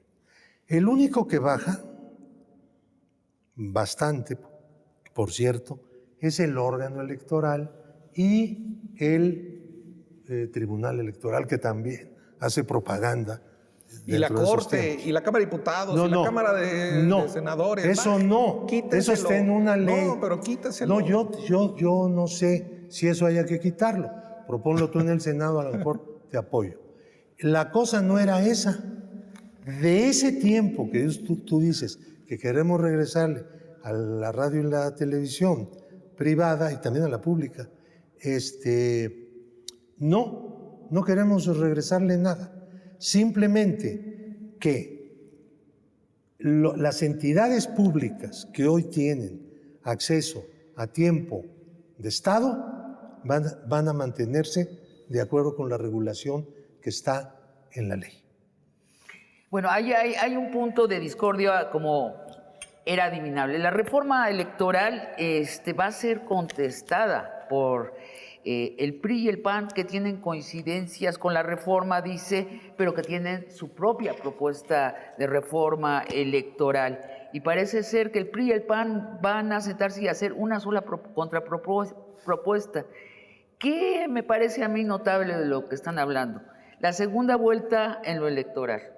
El único que baja, bastante, por cierto, es el órgano electoral y el Tribunal Electoral, que también hace propaganda. Y la Corte, y la Cámara de Diputados, y la Cámara de Senadores. Eso no, quíteselo. Eso está en una ley. No, pero quíteselo. No, yo no sé si eso haya que quitarlo. Proponlo tú en el Senado, a lo mejor te apoyo. La cosa no era esa. De ese tiempo que tú dices que queremos regresarle a la radio y la televisión privada y también a la pública, no queremos regresarle nada. Simplemente que las entidades públicas que hoy tienen acceso a tiempo de Estado van a mantenerse de acuerdo con la regulación que está en la ley. Bueno, hay un punto de discordia como era adivinable. La reforma electoral va a ser contestada por el PRI y el PAN, que tienen coincidencias con la reforma, dice, pero que tienen su propia propuesta de reforma electoral. Y parece ser que el PRI y el PAN van a sentarse y hacer una sola contrapropuesta. ¿Qué me parece a mí notable de lo que están hablando? La segunda vuelta en lo electoral.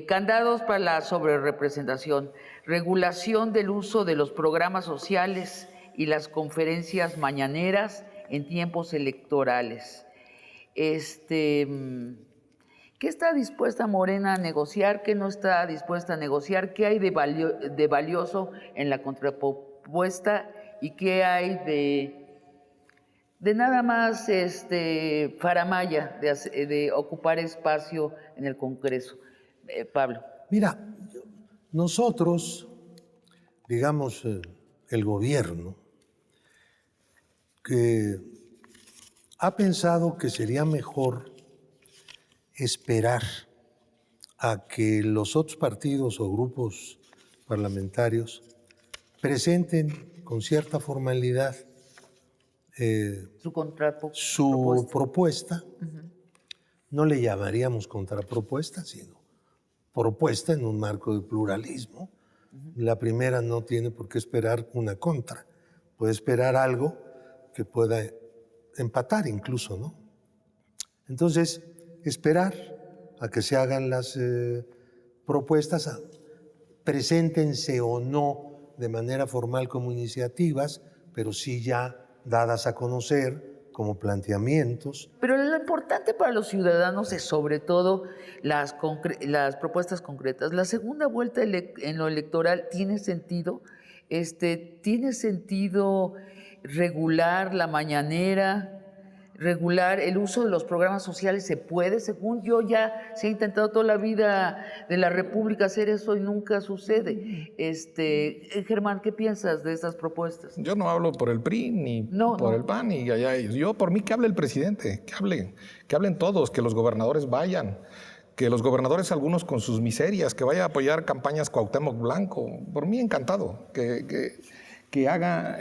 Candados para la sobrerepresentación, regulación del uso de los programas sociales y las conferencias mañaneras en tiempos electorales. ¿Qué está dispuesta Morena a negociar? ¿Qué no está dispuesta a negociar? ¿Qué hay de valioso en la contrapropuesta? ¿Y qué hay de nada más faramaya, de ocupar espacio en el Congreso? Pablo. Mira, nosotros, digamos, el gobierno, que ha pensado que sería mejor esperar a que los otros partidos o grupos parlamentarios presenten con cierta formalidad su propuesta. No le llamaríamos contrapropuesta, sino propuesta en un marco de pluralismo. La primera no tiene por qué esperar una contra, puede esperar algo que pueda empatar incluso, ¿no? Entonces, esperar a que se hagan las propuestas, preséntense o no de manera formal como iniciativas, pero sí ya dadas a conocer como planteamientos. Pero lo importante para los ciudadanos es sobre todo las propuestas concretas. La segunda vuelta en lo electoral tiene sentido. Tiene sentido regular la mañanera, regular el uso de los programas sociales. Se puede, según yo, ya se ha intentado toda la vida de la República hacer eso y nunca sucede. Germán, ¿qué piensas de estas propuestas? Yo no hablo por el PRI ni por el PAN, y allá ellos. Yo, por mí, que hable el presidente, que hablen todos, que los gobernadores vayan, que los gobernadores, algunos con sus miserias, que vaya a apoyar campañas Cuauhtémoc Blanco. Por mí, encantado, que haga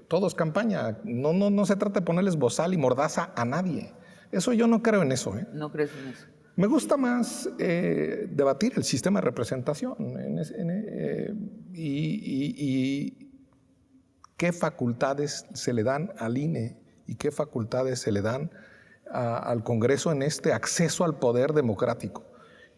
todos campaña. No se trata de ponerles bozal y mordaza a nadie. Eso yo no creo en eso. ¿No crees en eso? Me gusta más debatir el sistema de representación y qué facultades se le dan al INE y qué facultades se le dan al Congreso en este acceso al poder democrático.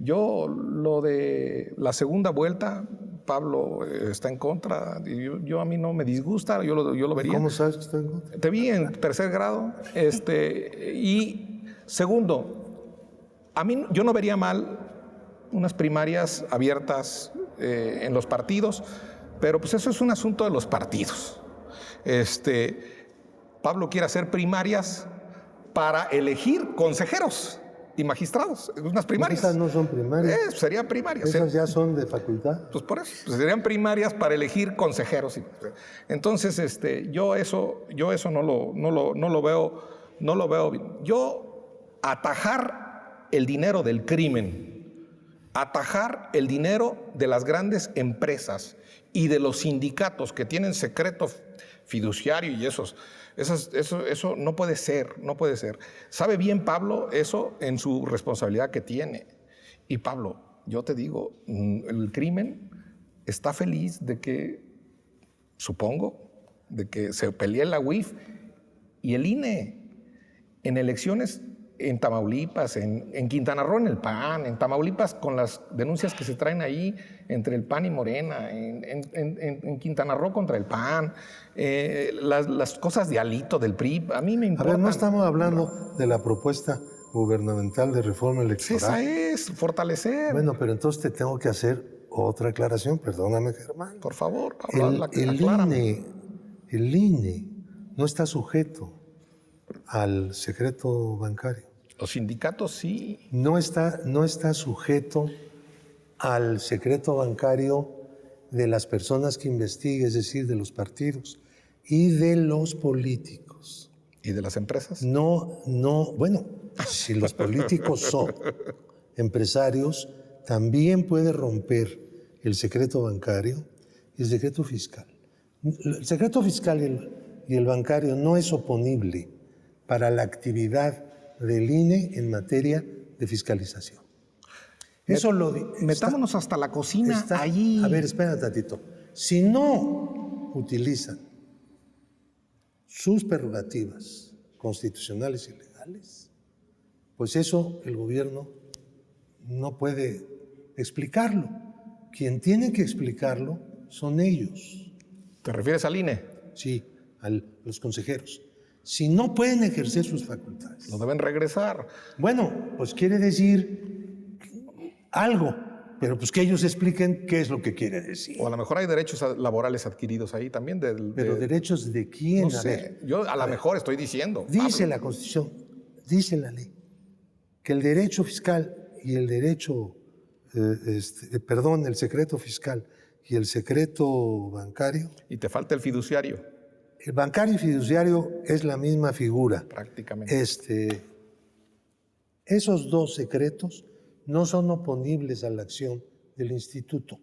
Yo, lo de la segunda vuelta, Pablo está en contra. Yo a mí no me disgusta, yo lo vería. ¿Cómo sabes que está en contra? Te vi en tercer grado. Y segundo, yo no vería mal unas primarias abiertas en los partidos, pero pues eso es un asunto de los partidos. Pablo quiere hacer primarias para elegir consejeros y magistrados, unas primarias. Esas no son primarias. Serían primarias. Esas ya son de facultad. Pues por eso, pues serían primarias para elegir consejeros. Entonces, yo eso no lo veo bien. Yo atajar el dinero del crimen, atajar el dinero de las grandes empresas y de los sindicatos que tienen secreto fiduciario y eso no puede ser, no puede ser. Sabe bien Pablo eso en su responsabilidad que tiene. Y Pablo, yo te digo, el crimen está feliz de que, supongo, de que se pelee la UIF y el INE en elecciones en Tamaulipas, en Quintana Roo en el PAN, en Tamaulipas con las denuncias que se traen ahí entre el PAN y Morena, en Quintana Roo contra el PAN, las cosas de Alito, del PRI, a mí me importan. A ver, no estamos hablando de la propuesta gubernamental de reforma electoral. Esa es, fortalecer. Bueno, pero entonces te tengo que hacer otra aclaración, perdóname, Germán. Por favor, el INE no está sujeto al secreto bancario. Los sindicatos sí. No está sujeto al secreto bancario de las personas que investigue, es decir, de los partidos y de los políticos. ¿Y de las empresas? No, bueno, si los políticos son empresarios, también puede romper el secreto bancario y el secreto fiscal. El secreto fiscal y el bancario no es oponible para la actividad del INE en materia de fiscalización. Eso metámonos hasta la cocina allí. A ver, espera tantito. Si no utilizan sus prerrogativas constitucionales y legales, pues eso el gobierno no puede explicarlo. Quien tiene que explicarlo son ellos. ¿Te refieres al INE? Sí, los consejeros. Si no pueden ejercer sus facultades, lo deben regresar. Bueno, pues quiere decir algo, pero pues que ellos expliquen qué es lo que quiere decir. O a lo mejor hay derechos laborales adquiridos ahí también. Pero derechos de quién, no sé. Yo a lo mejor estoy diciendo. Dice la Constitución, dice la ley, que el derecho fiscal y el derecho, el secreto fiscal y el secreto bancario. Y te falta el fiduciario. El bancario y fiduciario es la misma figura. Prácticamente. Esos dos secretos no son oponibles a la acción del instituto.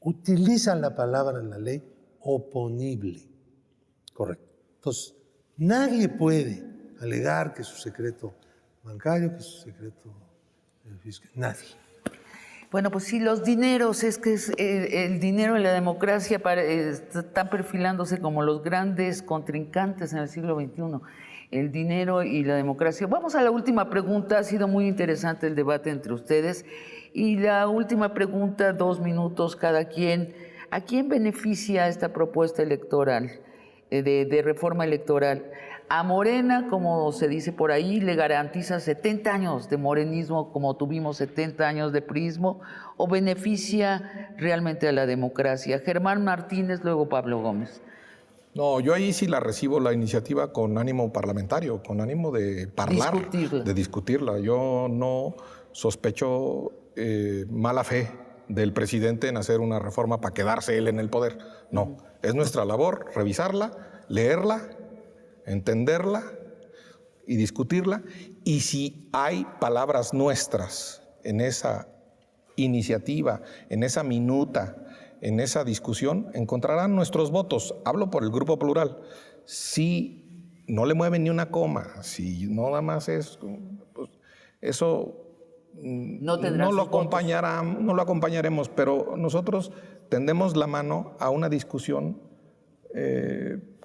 Utilizan la palabra en la ley oponible. Correcto. Entonces, nadie puede alegar que su secreto bancario, que su secreto fiscal. Nadie. Bueno, pues sí, los dineros, es que el dinero y la democracia están perfilándose como los grandes contrincantes en el siglo XXI, el dinero y la democracia. Vamos a la última pregunta, ha sido muy interesante el debate entre ustedes. Y la última pregunta, 2 minutos cada quien. ¿A quién beneficia esta propuesta electoral, de reforma electoral? A Morena, como se dice por ahí, le garantiza 70 años de morenismo, como tuvimos 70 años de priismo, o beneficia realmente a la democracia. Germán Martínez, luego Pablo Gómez. No, yo ahí sí la recibo la iniciativa con ánimo parlamentario, con ánimo de hablar, de discutirla. Yo no sospecho mala fe del presidente en hacer una reforma para quedarse él en el poder. No, es nuestra labor revisarla, leerla, entenderla y discutirla, y si hay palabras nuestras en esa iniciativa, en esa minuta, en esa discusión, encontrarán nuestros votos. Hablo por el Grupo Plural. Si no le mueven ni una coma, si no nada más es, pues, eso no lo acompañaremos, pero nosotros tendemos la mano a una discusión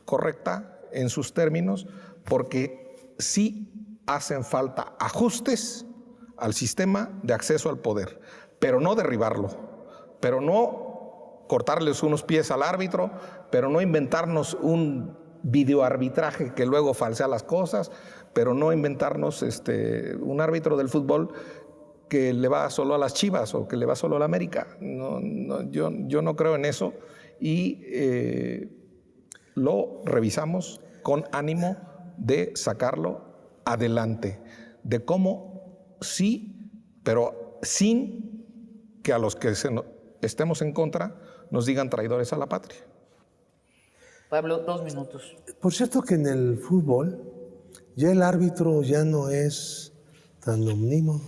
correcta en sus términos, porque sí hacen falta ajustes al sistema de acceso al poder, pero no derribarlo, pero no cortarles unos pies al árbitro, pero no inventarnos un videoarbitraje que luego falsea las cosas, pero no inventarnos un árbitro del fútbol que le va solo a las Chivas o que le va solo a la América. Yo no creo en eso y lo revisamos con ánimo de sacarlo adelante, de cómo sí, pero sin que a los que estemos en contra nos digan traidores a la patria. Pablo, 2 minutos. Por cierto que en el fútbol ya el árbitro ya no es tan omnímodo.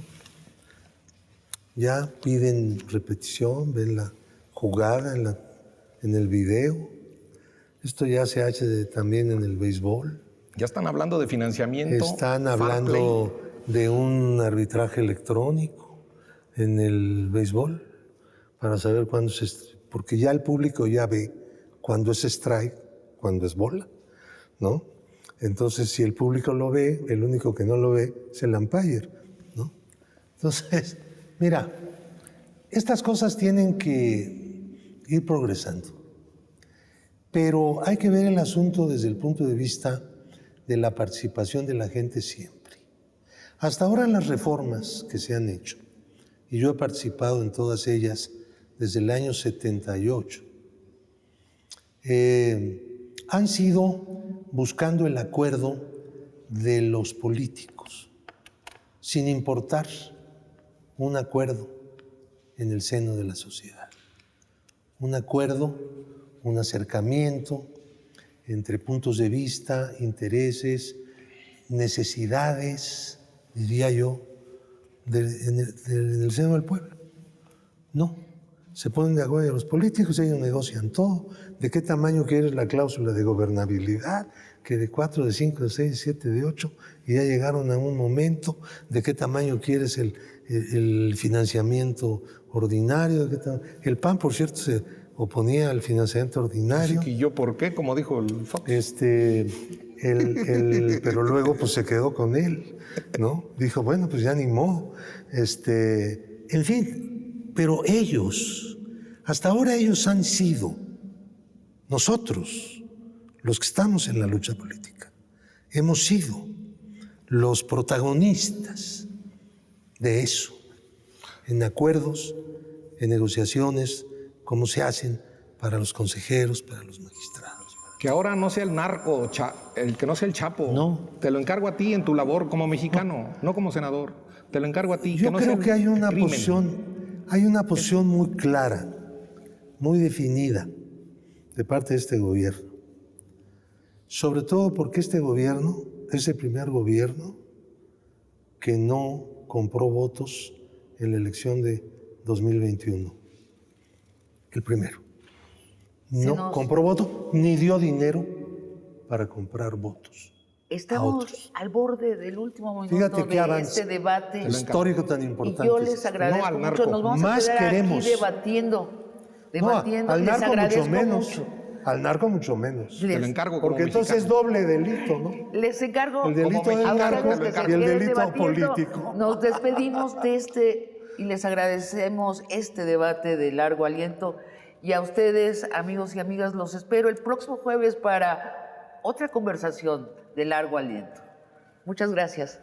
Ya piden repetición, ven la jugada en el video. Esto ya se hace también en el béisbol. Ya están hablando de financiamiento. Están hablando de un arbitraje electrónico en el béisbol para saber cuándo porque ya el público ya ve cuándo es strike, cuándo es bola, ¿no? Entonces, si el público lo ve, el único que no lo ve es el umpire, ¿no? Entonces, mira, estas cosas tienen que ir progresando, pero hay que ver el asunto desde el punto de vista de la participación de la gente siempre. Hasta ahora las reformas que se han hecho, y yo he participado en todas ellas desde el año 78, han sido buscando el acuerdo de los políticos, sin importar un acuerdo en el seno de la sociedad. Un acuerdo, un acercamiento entre puntos de vista, intereses, necesidades, diría yo, en el seno del pueblo. No, se ponen de acuerdo los políticos, ellos negocian todo. ¿De qué tamaño quieres la cláusula de gobernabilidad? Que de 4, de 5, de 6, de 7, de 8, y ya llegaron a un momento. ¿De qué tamaño quieres el financiamiento ordinario? El PAN, por cierto, se oponía al financiamiento ordinario. ¿Y yo por qué? Como dijo el Fox. Pero luego pues se quedó con él, ¿no? Dijo, bueno, pues ya ni modo. En fin, pero ellos, hasta ahora ellos han sido nosotros, los que estamos en la lucha política, hemos sido los protagonistas de eso, en acuerdos, en negociaciones, cómo se hacen para los consejeros, para los magistrados. Que ahora no sea el narco, el que no sea el Chapo. No. Te lo encargo a ti en tu labor como mexicano, no como senador. Te lo encargo a ti. Yo creo que hay una crimen. posición muy clara, muy definida de parte de este gobierno. Sobre todo porque este gobierno es el primer gobierno que no compró votos en la elección de 2021. El primero. No compró votos ni dio dinero para comprar votos. Estamos al borde del último minuto Fíjate qué avance, este debate histórico tan importante. Y yo les agradezco mucho. Nos vamos más a quedar queremos. Aquí debatiendo. Al les narco agradezco mucho menos. Mucho. Al narco mucho menos. Te lo encargo como porque entonces es doble delito, ¿no? Les encargo el delito del narco y el delito político. Nos despedimos de y les agradecemos este debate de largo aliento. Y a ustedes, amigos y amigas, los espero el próximo jueves para otra conversación de largo aliento. Muchas gracias.